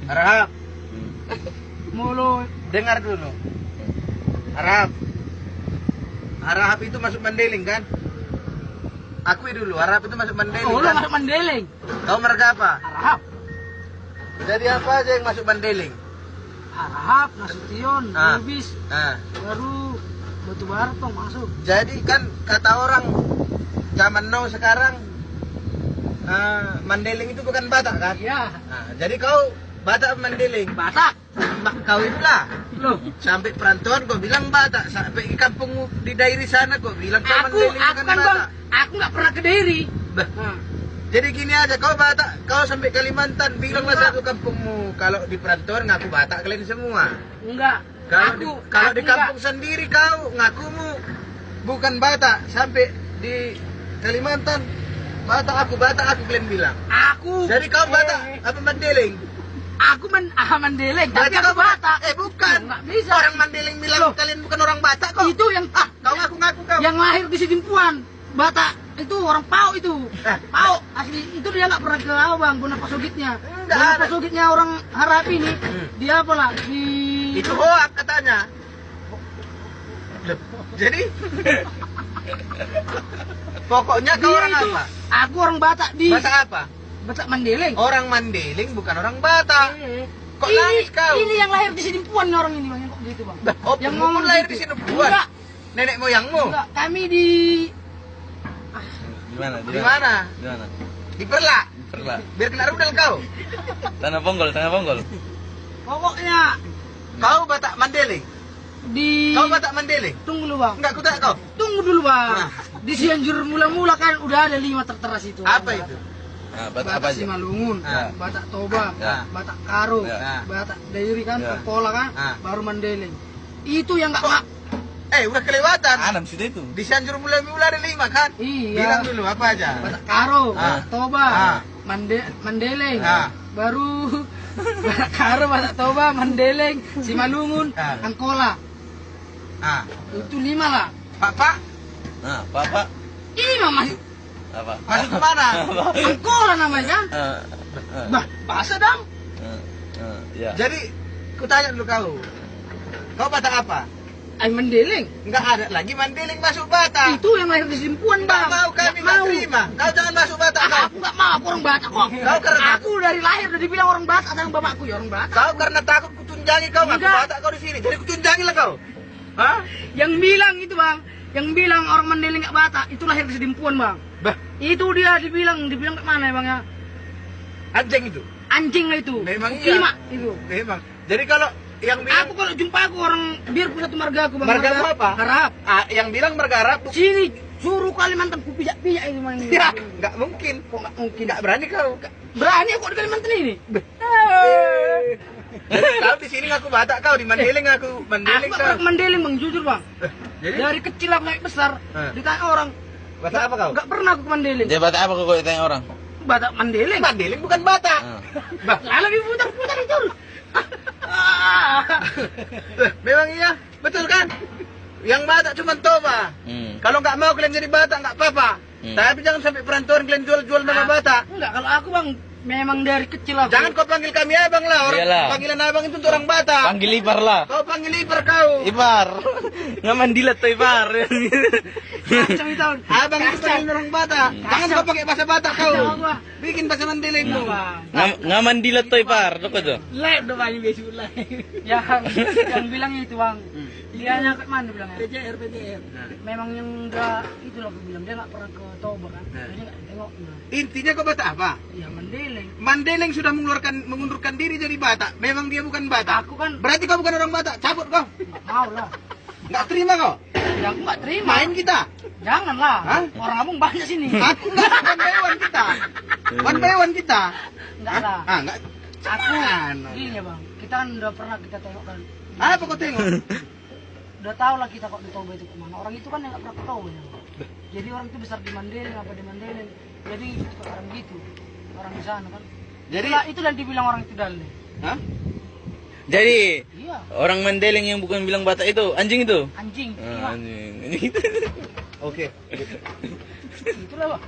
Harap. Mulut. Dengar dulu. Harap. Harap itu masuk Mandailing kan? Akui dulu, Harap itu masuk Mandailing Oh, lu kan? masuk Mandailing. Kau marga apa? Harap. Jadi apa aja yang masuk Mandailing? Harap, Nasution, Ah. Lubis, Nah, baru Batu Bara tuh masuk. jadi kan kata orang zaman now sekarang Mandailing itu bukan Batak kan? Iya. Nah, jadi kau Batak Mandailing. Batak. Kau itulah. Loh, Sampai perantauan kau bilang Batak, sampai di kampung di daerah sana kau bilang kau aku Mandailing bukan kan bang, Batak. aku nggak pernah ke Dairi. Bah, Nah, jadi gini aja, kau Batak, kau sampai Kalimantan, bilanglah Enggak. satu kampungmu. Kalau di perantauan ngaku Batak kalian semua. enggak. Kalau Aku di kampung sendiri kau ngakumu bukan Batak, sampai di Kalimantan Batak aku kalian bilang. Aku. Jadi kau Batak apa Mandailing? Aku Mandailing, tapi Berarti aku kau Batak. bukan. Nggak bisa. Orang Mandailing bilang Loh. kalian bukan orang Batak kok. Itu yang Kau ngaku-ngaku kau. yang lahir di Sidimpuan. Batak itu orang Pau itu. Pau asli itu dia nggak pernah ke Abang, Bona Pasogitnya. Enggak Bona ada. Pasogitnya orang Harap ini. Dia apalah di Itu hoak katanya. Loh, jadi pokoknya kau dia orang itu, apa? Aku orang Batak di Batak apa? Batak Mandailing. Orang Mandailing bukan orang Batak. Kok ini, nangis kau? Ini yang lahir di Sidimpuan orang ini bang, yang kok gitu bang. Oh, yang ngomong lahir di gitu. sini buat. Enggak, Nenek moyangmu? enggak. Kami di Di mana? Di mana? Di mana? Di Perlak. Perla. Biar kena rudal kau. Tanah Ponggol, Tanah Ponggol. pokoknya Kau Batak Mandailing. di Kau Batak Mandailing. tunggu dulu bang. Enggak kutak kau. Tunggu dulu bang. Nah. Di Cianjur mula-mula kan udah ada 5 tertera situ. Apa itu? Nah, Batak apa Batak aja? Simalungun, Ah. Batak Toba, Ya. Batak Karo, Ya. Batak Dairi kan, Ya. Pola kan, Ah. baru Mandailing. Itu yang nggak mak. Udah kelewatan. Anam sudah itu. Di Cianjur mulai ada 5 kan? Iya. Bilang dulu apa aja? Batak Karo, Ah. Batak Toba, Ah. Mandailing, Ah. baru Batak Karo, Batak Toba, Mandailing, Simalungun, Ah. Angkola. Ah, Itu 5 lah. Pak, Nah, Bapak 5 masih apa? masuk ke mana? Angkola namanya kan. Bah, bahasa dong. Ya. Jadi, ku tanya dulu kau. Kau Batak apa? Mandailing. Enggak ada lagi Mandailing masuk Batak. Itu yang lahir di Simpuan Enggak bang. mau kami Nggak enggak terima. Kau jangan masuk Batak kau. Aku nggak mau, aku orang Batak kok. Kau karena Aku dari lahir udah dibilang orang Batak sama bapakku ya orang Batak. Kau karena takut kutunjangi kau ngaku Enggak. Batak kau di sini. Jadi kutunjangi lah kau. Hah? Yang bilang itu bang, yang bilang orang Mandailing nggak Batak, itu lahir di Sidimpuan bang. Bah, Itu dia dibilang ke mana ya bang ya? anjing itu. Anjing lah itu. Memang iya. Kima itu. Memang. Jadi kalau yang bilang Aku kalau jumpa aku orang biarpun satu marga aku bang. Margamu apa? Harap. Yang bilang marga Arab. Sini suruh Kalimantan ku pijak-pijak itu bang. Ya, enggak mungkin. Kok nggak mungkin? Enggak berani kau. Berani aku di Kalimantan ini. Jadi kau di sini ngaku Batak kau, di Mandailing ngaku Aku Mandailing nggak kau. pernah ke Mandailing bang, jujur bang. Jadi Dari kecil aku naik besar, ditanya orang, Batak apa kau? nggak pernah aku ke Mandailing. Dia Batak apa kok ditanya orang? Batak Mandailing. Mandailing bukan Batak. Bah, Lah lebih putar-putar itu. memang iya, betul kan? Yang Batak cuma Toba. Kalau nggak mau kalian jadi Batak nggak apa-apa. Tapi jangan sampai perantauan kalian jual-jual nama Batak. Enggak, kalau aku bang, memang dari kecil aku. Jangan kau panggil kami abang lah. Orang Iyalah. panggilan abang itu untuk orang Batak. Panggil ipar lah. Kau panggil ipar kau. Ipar. Nggak mandilat tuh ipar. Kacang itu. Abang itu panggil orang Batak. Jangan kau pakai bahasa Batak kau. Kacang apa? Bikin bahasa Mandailingmu. Nggak mandilat tuh ipar. Lo kok tuh? Lep udah banyak besok lah. Yang bilang itu bang. Dia nyangkut mana bilangnya? PJR. Memang yang enggak itu lah aku bilang dia nggak pernah ke Toba kan. Jadi nggak tengok. Intinya kau Batak apa? Ya Mandailing. Mandailing sudah mengundurkan diri jadi Batak. Memang dia bukan Batak. Aku kan Berarti kau bukan orang Batak. Cabut kau. nggak mau lah. Nggak terima kau. Ya aku nggak terima. Main kita. Janganlah. Hah? Orang abang banyak sini. Aku nggak one by one kita. One by one kita. Enggak lah. Nggak. Aku Jangan. gini ya bang. Kita kan udah pernah kita tengok kan. Apa kau tengok? Udah tahu lah kita kok di Toba itu kemana. Orang itu kan yang nggak pernah ke Toba ya. Jadi orang itu besar di Mandailing apa di Mandailing. Jadi suka orang gitu. Orang di sana kan. Jadi, Itu dan dibilang orang itu dalih. hah? Jadi Iya. orang Mandailing yang bukan bilang Batak itu anjing itu. Anjing. Ah, Iya. anjing. Oke. Itulah bang.